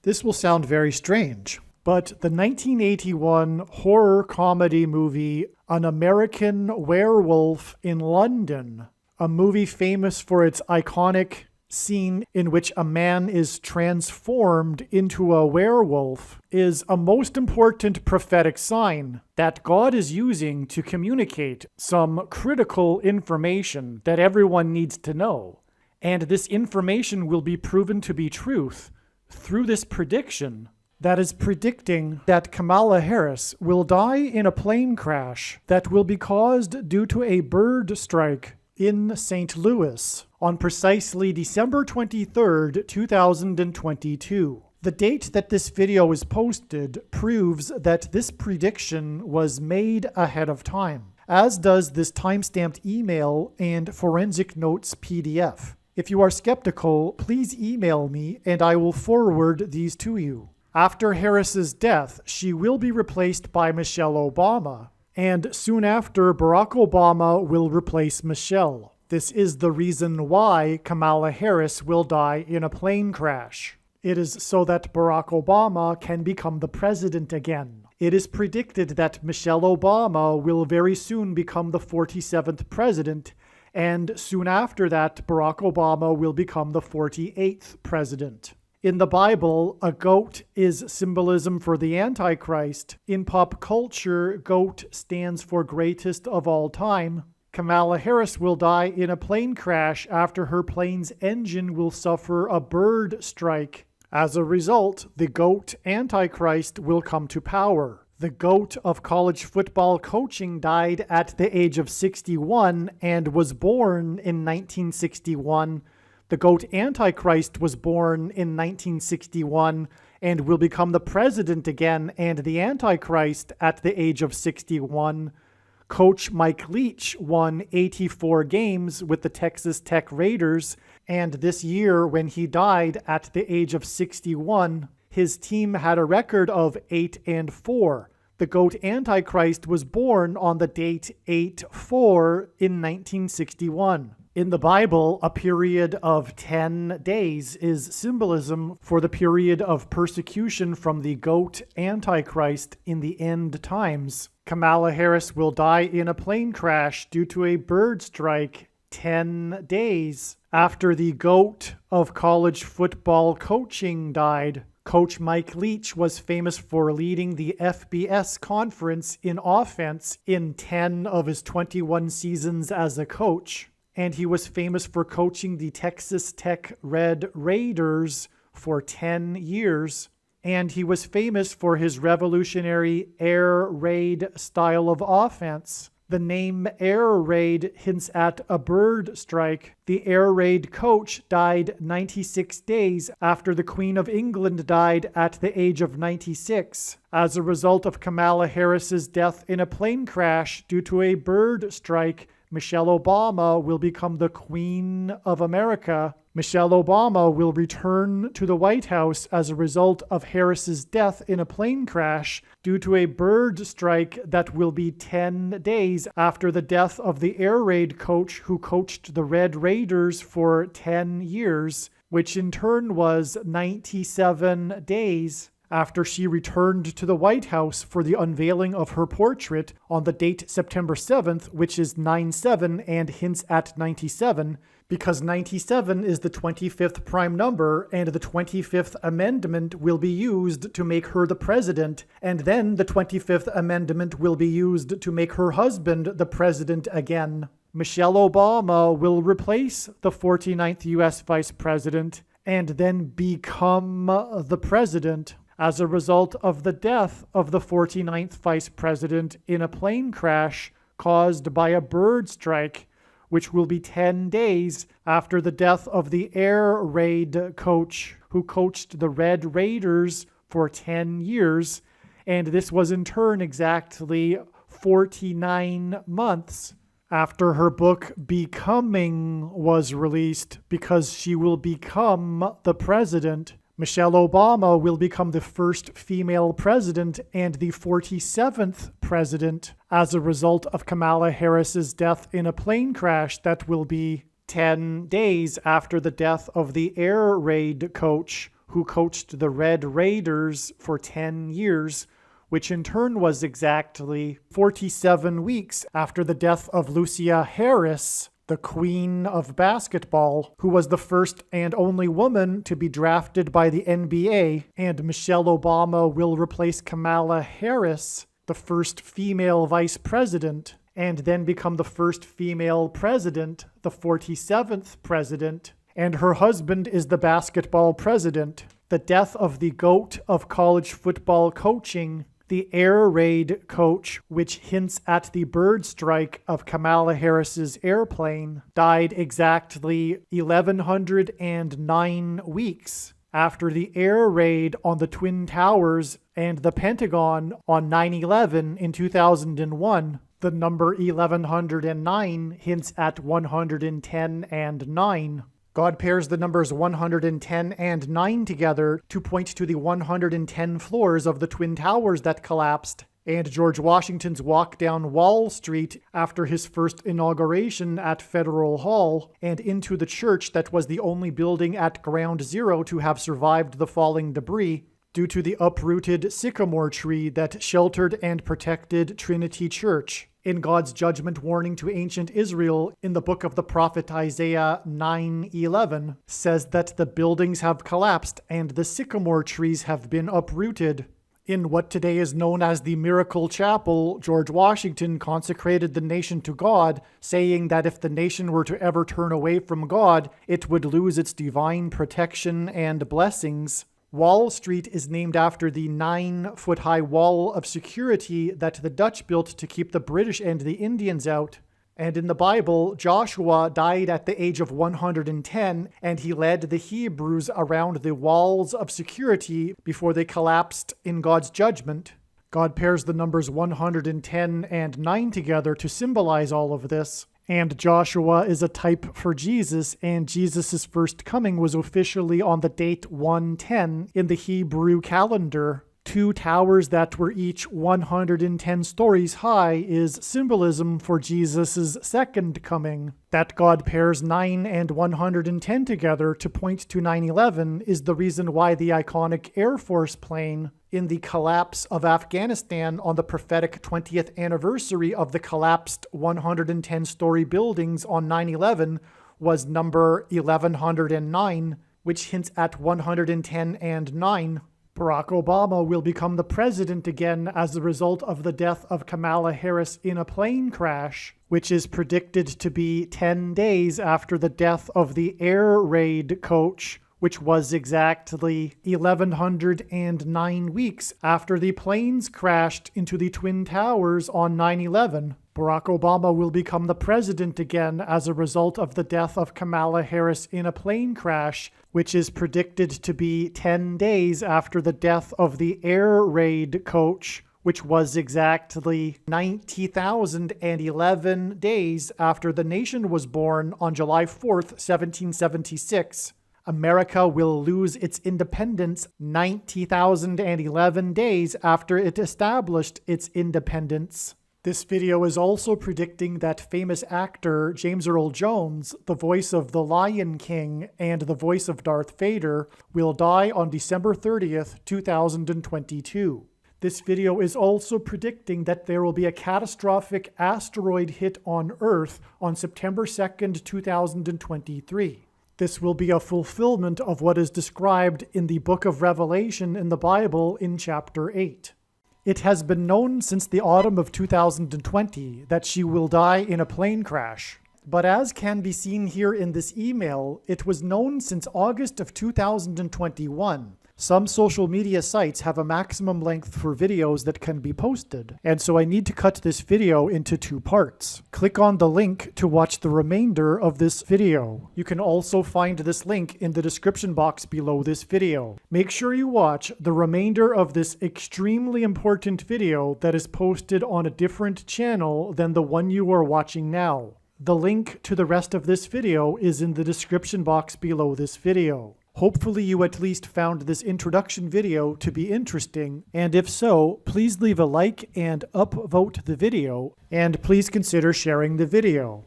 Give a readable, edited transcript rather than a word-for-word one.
This will sound very strange, but the 1981 horror comedy movie An American Werewolf in London, a movie famous for its iconic scene in which a man is transformed into a werewolf, is a most important prophetic sign that God is using to communicate some critical information that everyone needs to know. And this information will be proven to be truth through this prediction that is predicting that Kamala Harris will die in a plane crash that will be caused due to a bird strike in St. Louis on precisely December 23rd, 2022. The date that this video is posted proves that this prediction was made ahead of time, as does this timestamped email and forensic notes PDF. If you are skeptical, please email me and I will forward these to you. After Harris's death, she will be replaced by Michelle Obama, and soon after, Barack Obama will replace Michelle. This is the reason why Kamala Harris will die in a plane crash. It is so that Barack Obama can become the president again. It is predicted that Michelle Obama will very soon become the 47th president, and soon after that, Barack Obama will become the 48th president. In the Bible, a goat is symbolism for the Antichrist. In pop culture, goat stands for greatest of all time. Kamala Harris will die in a plane crash after her plane's engine will suffer a bird strike. As a result, the goat Antichrist will come to power. The GOAT of college football coaching died at the age of 61 and was born in 1961. The GOAT Antichrist was born in 1961 and will become the president again and the Antichrist at the age of 61. Coach Mike Leach won 84 games with the Texas Tech Raiders, and this year when he died at the age of 61, his team had a record of 8-4. The GOAT Antichrist was born on the date 8-4 in 1961. In the Bible, a period of 10 days is symbolism for the period of persecution from the GOAT Antichrist in the end times. Kamala Harris will die in a plane crash due to a bird strike 10 days after the GOAT of college football coaching died. Coach Mike Leach was famous for leading the FBS conference in offense in 10 of his 21 seasons as a coach. And he was famous for coaching the Texas Tech Red Raiders for 10 years. And he was famous for his revolutionary air raid style of offense. The name air raid hints at a bird strike. The air raid coach died 96 days after the Queen of England died at the age of 96 as a result of Kamala Harris's death in a plane crash due to a bird strike. Michelle Obama will become the Queen of America. Michelle Obama will return to the White House as a result of Harris's death in a plane crash due to a bird strike that will be 10 days after the death of the air raid coach who coached the Red Raiders for 10 years, which in turn was 97 days after she returned to the White House for the unveiling of her portrait on the date September 7th, which is 9/7 and hints at 97, because 97 is the 25th prime number, and the 25th Amendment will be used to make her the president, and then the 25th Amendment will be used to make her husband the president again. Michelle Obama will replace the 49th U.S. Vice President and then become the president as a result of the death of the 49th Vice President in a plane crash caused by a bird strike, which will be 10 days after the death of the air raid coach who coached the Red Raiders for 10 years, and this was in turn exactly 49 months after her book Becoming was released, because she will become the president. Michelle Obama will become the first female president and the 47th president as a result of Kamala Harris's death in a plane crash that will be 10 days after the death of the air raid coach who coached the Red Raiders for 10 years, which in turn was exactly 47 weeks after the death of Lucia Harris, the queen of basketball, who was the first and only woman to be drafted by the NBA, and Michelle Obama will replace Kamala Harris, the first female vice president, and then become the first female president, the 47th president, and her husband is the basketball president. The death of the GOAT of college football coaching, the air raid coach, which hints at the bird strike of Kamala Harris's airplane, died exactly 1,109 weeks after the air raid on the Twin Towers and the Pentagon on 9/11 in 2001. The number 1109 hints at 110 and 9. God pairs the numbers 110 and 9 together to point to the 110 floors of the Twin Towers that collapsed, and George Washington's walk down Wall Street after his first inauguration at Federal Hall, and into the church that was the only building at Ground Zero to have survived the falling debris, due to the uprooted sycamore tree that sheltered and protected Trinity Church. In God's judgment warning to ancient Israel in the book of the prophet Isaiah 9:11 says that the buildings have collapsed and the sycamore trees have been uprooted. In what today is known as the Miracle Chapel, George Washington consecrated the nation to God, saying that if the nation were to ever turn away from God, it would lose its divine protection and blessings. Wall Street is named after the 9-foot-high wall of security that the Dutch built to keep the British and the Indians out. And in the Bible, Joshua died at the age of 110, and he led the Hebrews around the walls of security before they collapsed in God's judgment. God pairs the numbers 110 and 9 together to symbolize all of this. And Joshua is a type for Jesus, and Jesus' first coming was officially on the date 110 in the Hebrew calendar. 2 towers that were each 110 stories high is symbolism for Jesus' second coming. That God pairs 9 and 110 together to point to 9/11 is the reason why the iconic Air Force plane in the collapse of Afghanistan on the prophetic 20th anniversary of the collapsed 110-story buildings on 9/11 was number 1109, which hints at 110 and 9. Barack Obama will become the president again as a result of the death of Kamala Harris in a plane crash, which is predicted to be 10 days after the death of the air raid coach, which was exactly 1,109 weeks after the planes crashed into the Twin Towers on 9/11. Barack Obama will become the president again as a result of the death of Kamala Harris in a plane crash, which is predicted to be 10 days after the death of the air raid coach, which was exactly 90,011 days after the nation was born on July 4th, 1776. America will lose its independence 90,011 days after it established its independence. This video is also predicting that famous actor James Earl Jones, the voice of the Lion King and the voice of Darth Vader, will die on December 30th, 2022. This video is also predicting that there will be a catastrophic asteroid hit on Earth on September 2nd, 2023. This will be a fulfillment of what is described in the book of Revelation in the Bible in chapter 8. It has been known since the autumn of 2020 that she will die in a plane crash. But as can be seen here in this email, it was known since August of 2021. Some social media sites have a maximum length for videos that can be posted, and so I need to cut this video into 2 parts. Click on the link to watch the remainder of this video. You can also find this link in the description box below this video. Make sure you watch the remainder of this extremely important video that is posted on a different channel than the one you are watching now. The link to the rest of this video is in the description box below this video. Hopefully you at least found this introduction video to be interesting, and if so, please leave a like and upvote the video, and please consider sharing the video.